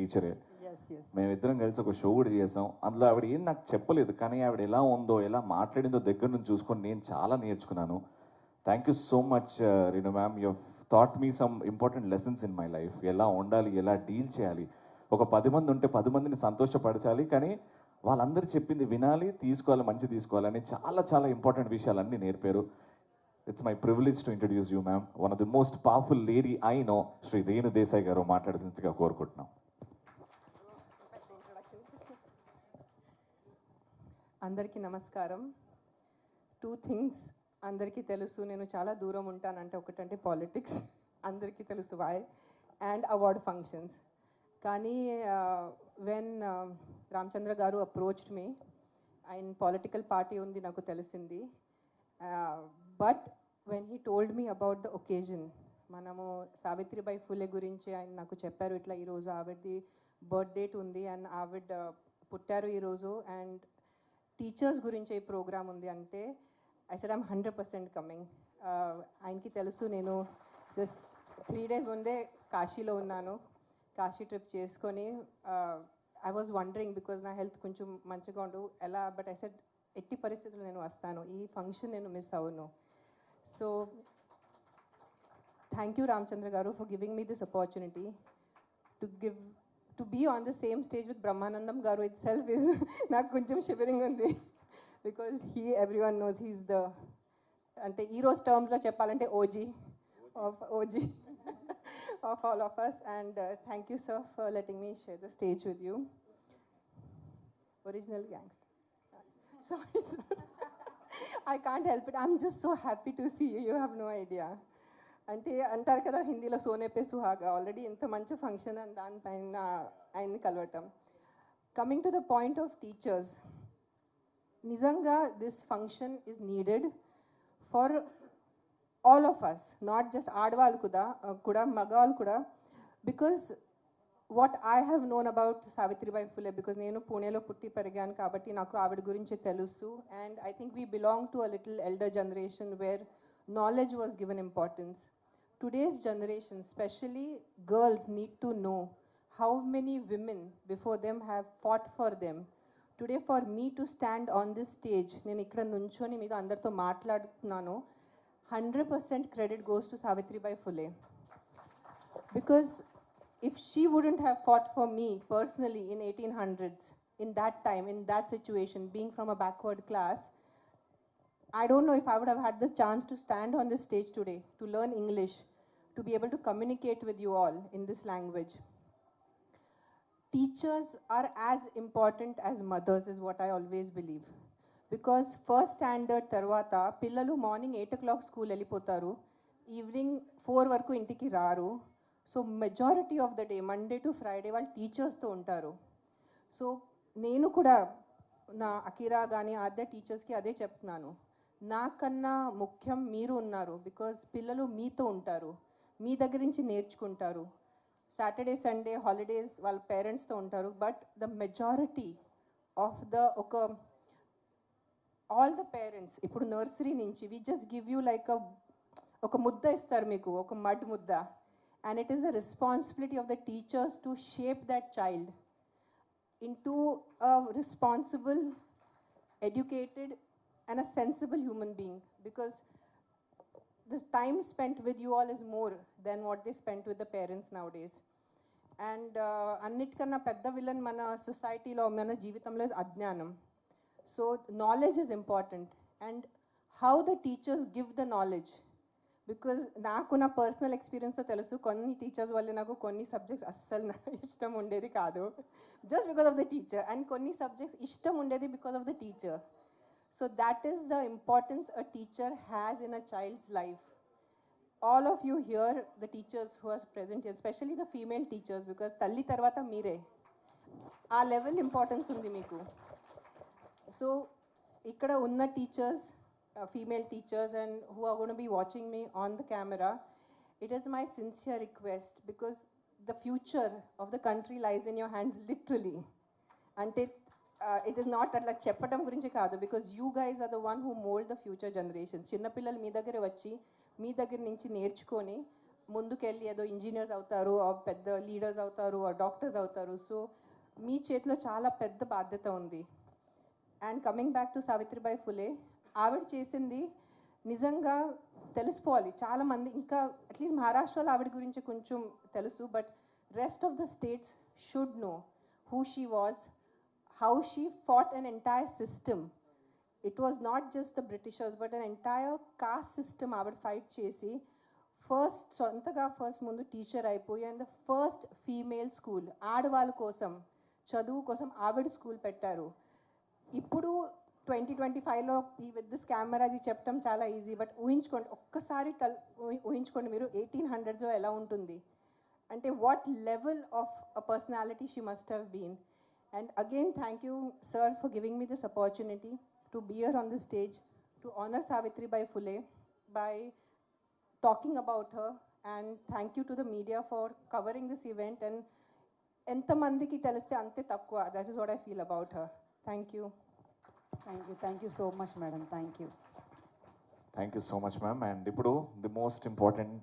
టీచరే. మేమిద్దరం కలిసి ఒక షో కూడా చేసాం. అందులో ఆవిడ ఏం నాకు చెప్పలేదు, కానీ ఆవిడ ఎలా ఉందో ఎలా మాట్లాడిందో దగ్గర నుంచి చూసుకొని నేను చాలా నేర్చుకున్నాను. Thank you so much Reenu ma'am. You thought me some important lessons in my life. ఎలా ఉండాలి, ఎలా డీల్ చేయాలి. ఒక 10 మంది ఉంటే 10 మందిని సంతోషపరచాలి, కానీ వాళ్ళందరూ చెప్పింది వినాలి, తీసుకోవాలి, మంచి తీసుకోవాలని చాలా చాలా ఇంపార్టెంట్ విషయాలన్నీ నేర్పారు. It's my privilege to introduce you ma'am. One of the most powerful lady I know, Shri Renu Desai garu మాట్లాడుతుందిగా కోరుకుంటున్నాం. అందరికీ నమస్కారం. 2 థింగ్స్ అందరికీ తెలుసు, నేను చాలా దూరం ఉంటానంటే ఒకటంటే పాలిటిక్స్, అందరికీ తెలుసు వై, అండ్ అవార్డ్ ఫంక్షన్స్. కానీ వెన్ రామచంద్ర గారు అప్రోచ్డ్ మీ, ఆయన పొలిటికల్ పార్టీ ఉంది నాకు తెలిసింది. But when he told me about the occasion, మనము సావిత్రిబాయి ఫులే గురించి ఆయన నాకు చెప్పారు, ఇట్లా ఈరోజు ఆవిడది బర్త్ డేట్ ఉంది అండ్ ఆవిడ పుట్టారు ఈరోజు, అండ్ టీచర్స్ గురించి ఈ ప్రోగ్రామ్ ఉంది అంటే ఐ సెడ్ ఐమ్ 100% కమింగ్. ఆయనకి తెలుసు నేను జస్ట్ 3 days ముందే కాశీలో ఉన్నాను. కాశీ ట్రిప్ చేసుకొని ఐ వాజ్ వండరింగ్ బికాజ్ నా హెల్త్ కొంచెం మంచిగా ఉండు ఎలా, బట్ ఐ సెడ్ ఎట్టి పరిస్థితుల్లో నేను వస్తాను, ఈ ఫంక్షన్ నేను మిస్ అవును. సో థ్యాంక్ యూ రామచంద్ర గారు for giving me this opportunity to be on the same stage with Brahmanandam Garu itself is నాకు కొంచెం షివరింగ్ ఉంది, because everyone knows he's the, అంటే ఈరోజు టర్మ్స్లో చెప్పాలంటే OG of all of us. And thank you sir for letting me share the stage with you. Original gangster. Sorry sir. I can't help it, I'm just so happy to see you, you have no idea. అంటే అంటారు కదా హిందీలో Soane pay సుహాగా, already ఇంత మంచి function అని దానిపైన ఆయన్ని కలవటం. Coming to the point of teachers, నిజంగా this function is needed for all of us, not just ఆడవాళ్ళు కూడా మగవాళ్ళు కూడా, because what I have known about Savitribai Phule, because నేను పూణేలో పుట్టి పెరిగాను కాబట్టి నాకు ఆవిడ గురించి తెలుసు. And I think we belong to a little elder generation where knowledge was given importance. Today's generation, especially girls, need to know how many women before them have fought for them. Today for me to stand on this stage, నేను ఇక్కడ నుంచొని మీతో అందరితో మాట్లాడుతున్నాను, 100% credit goes to Savitribai Phule. Because if she wouldn't have fought for me personally in 1800s, in that time, in that situation, being from a backward class, I don't know if I would have had the chance to stand on this stage today, to learn English, to be able to communicate with you all in this language. Teachers are as important as mothers is what I always believe. Because first standard tarvata, pillalu morning 8 o'clock school వెళ్ళిపోతారు, evening 4 వరకు ఇంటికి రారు. So majority of the day Monday to Friday వాళ్ళు టీచర్స్తో ఉంటారు. So నేను కూడా నా Akira కానీ ఆద్య టీచర్స్కి అదే చెప్తున్నాను, నాకన్నా ముఖ్యం మీరు ఉన్నారు. బికాజ్ పిల్లలు మీతో ఉంటారు, మీ దగ్గర నుంచి నేర్చుకుంటారు. సాటర్డే సండే హాలిడేస్ వాళ్ళ పేరెంట్స్తో ఉంటారు, but the majority of the all the parents ఇప్పుడు నర్సరీ నుంచి we just give you like ఒక ముద్ద ఇస్తారు మీకు, ఒక మడ్ ముద్ద. And it is the responsibility of the teachers to shape that child into a responsible, educated and a sensible human being, because the time spent with you all is more than what they spent with the parents nowadays. And అన్నిటికన్నా పెద్ద villain మన సొసైటీలో మన జీవితంలో అజ్ఞానం. So knowledge is important, and how the teachers give the knowledge, because నాకు నా personal ఎక్స్పీరియన్స్తో తెలుసు, కొన్ని టీచర్స్ వల్ల నాకు కొన్ని సబ్జెక్ట్స్ అస్సలు ఇష్టం ఉండేది కాదు, just because of the teacher, and కొన్ని సబ్జెక్ట్స్ ఇష్టం ఉండేది because of the teacher. So that is the importance a teacher has in a child's life. All of you here the teachers who are present here, especially the female teachers, because తల్లి తర్వాత మీరే, ఆ level importance ఉంది మీకు. So ఇక్కడ ఉన్న teachers, female teachers, and who are going to be watching me on the camera, it is my sincere request, because the future of the country lies in your hands, literally. And it is not atla cheppadam gurinchi kaadu, because you guys are the one who mold the future generations. Chinna pillalu mee daggare vachi mee daggara nunchi nerchukoni ముందుకెళ్ళి ఏదో engineers అవుతారు పెద్ద leaders అవుతారు doctors అవుతారు. So మీ చేతిలో చాలా పెద్ద బాధ్యత ఉంది. And coming back to Savitribai Phule, ఆవిడ చేసింది నిజంగా తెలుసుకోవాలి చాలామంది. ఇంకా అట్లీస్ట్ మహారాష్ట్రలో ఆవిడ గురించి కొంచెం తెలుసు, but rest of the states should know who she was, how she fought an entire system. It was not just the Britishers but an entire cost system ఆవిడ ఫైట్ చేసి సొంతగా ఫస్ట్ ముందు టీచర్ అయిపోయి and the first female school ఆడవాళ్ళ కోసం చదువు కోసం ఆవిడ స్కూల్ పెట్టారు. ఇప్పుడు 2025లో ఈ విత్ దిస్ కెమెరా అది చెప్పడం చాలా ఈజీ, బట్ ఊహించుకోండి ఒక్కసారి ఊహించుకోండి మీరు 1800s ఎలా ఉంటుంది అంటే what level of a personality she must have been. And again thank you sir for giving me this opportunity to be here on this stage to honour Savitribai Phule by talking about her, and thank you to the media for covering this event. And ఎంతమందికి తెలిస్తే అంతే తక్కువ. That is what I feel about her. Thank you. Thank you so much, madam. Thank you. Thank you so much ma'am. And ఇప్పుడు the most important